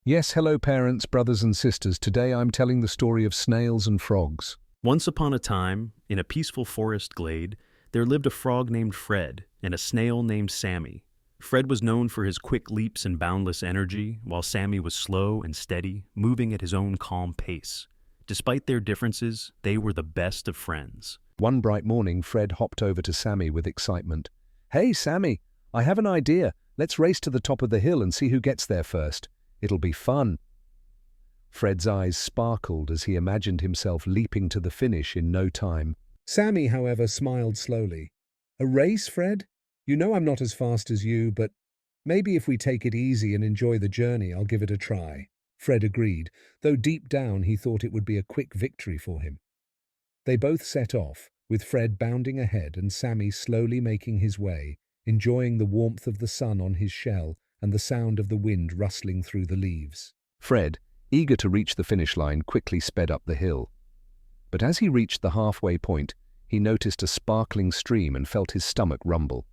Yes, hello parents, brothers and sisters. Today I'm telling the story of snails and frogs. Once upon a time, in a peaceful forest glade, there lived a frog named Fred and a snail named Sammy. Fred was known for his quick leaps and boundless energy, while Sammy was slow and steady, moving at his own calm pace. Despite their differences, they were the best of friends. One bright morning, Fred hopped over to Sammy with excitement. Hey, Sammy, I have an idea. Let's race to the top of the hill and see who gets there first. It'll be fun. Fred's eyes sparkled as he imagined himself leaping to the finish in no time. Sammy, however, smiled slowly. A race, Fred? You know I'm not as fast as you, but maybe if we take it easy and enjoy the journey, I'll give it a try. Fred agreed, though deep down he thought it would be a quick victory for him. They both set off, with Fred bounding ahead and Sammy slowly making his way, enjoying the warmth of the sun on his shell and the sound of the wind rustling through the leaves. Fred, eager to reach the finish line, quickly sped up the hill. But as he reached the halfway point, he noticed a sparkling stream and felt his stomach rumble.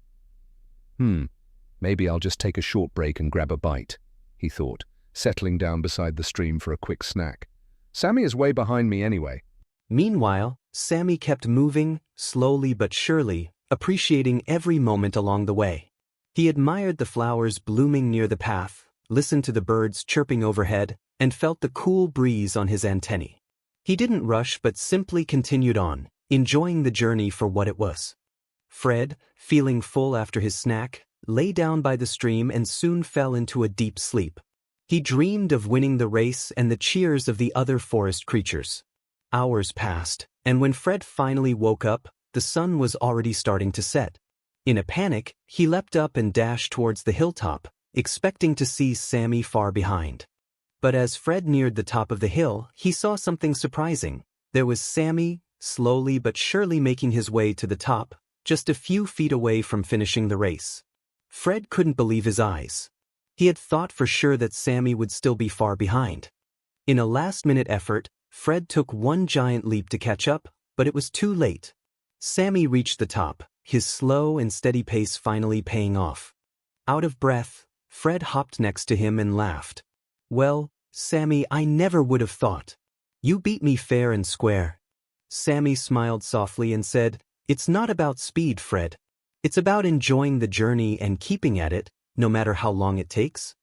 Maybe I'll just take a short break and grab a bite, he thought, settling down beside the stream for a quick snack. Sammy is way behind me anyway. Meanwhile, Sammy kept moving, slowly but surely, appreciating every moment along the way. He admired the flowers blooming near the path, listened to the birds chirping overhead, and felt the cool breeze on his antennae. He didn't rush but simply continued on, enjoying the journey for what it was. Fred, feeling full after his snack, lay down by the stream and soon fell into a deep sleep. He dreamed of winning the race and the cheers of the other forest creatures. Hours passed, and when Fred finally woke up, the sun was already starting to set. In a panic, he leapt up and dashed towards the hilltop, expecting to see Sammy far behind. But as Fred neared the top of the hill, he saw something surprising. There was Sammy, slowly but surely making his way to the top, just a few feet away from finishing the race. Fred couldn't believe his eyes. He had thought for sure that Sammy would still be far behind. In a last-minute effort, Fred took one giant leap to catch up, but it was too late. Sammy reached the top, his slow and steady pace finally paying off. Out of breath, Fred hopped next to him and laughed. Well, Sammy, I never would have thought. You beat me fair and square. Sammy smiled softly and said, It's not about speed, Fred. It's about enjoying the journey and keeping at it, no matter how long it takes.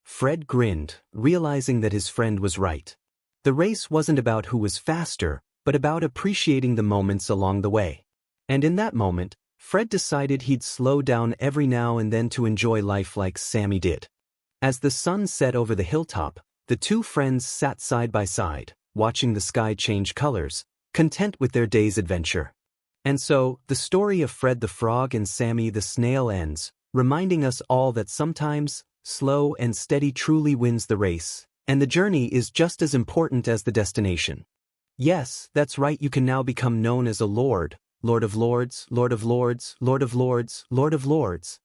Fred grinned, realizing that his friend was right. The race wasn't about who was faster, but about appreciating the moments along the way. And in that moment, Fred decided he'd slow down every now and then to enjoy life like Sammy did. As the sun set over the hilltop, the two friends sat side by side, watching the sky change colors, content with their day's adventure. And so, the story of Fred the Frog and Sammy the Snail ends, reminding us all that sometimes, slow and steady truly wins the race, and the journey is just as important as the destination. Yes, that's right, you can now become known as a lord, Lord of Lords, Lord of Lords, Lord of Lords, Lord of Lords.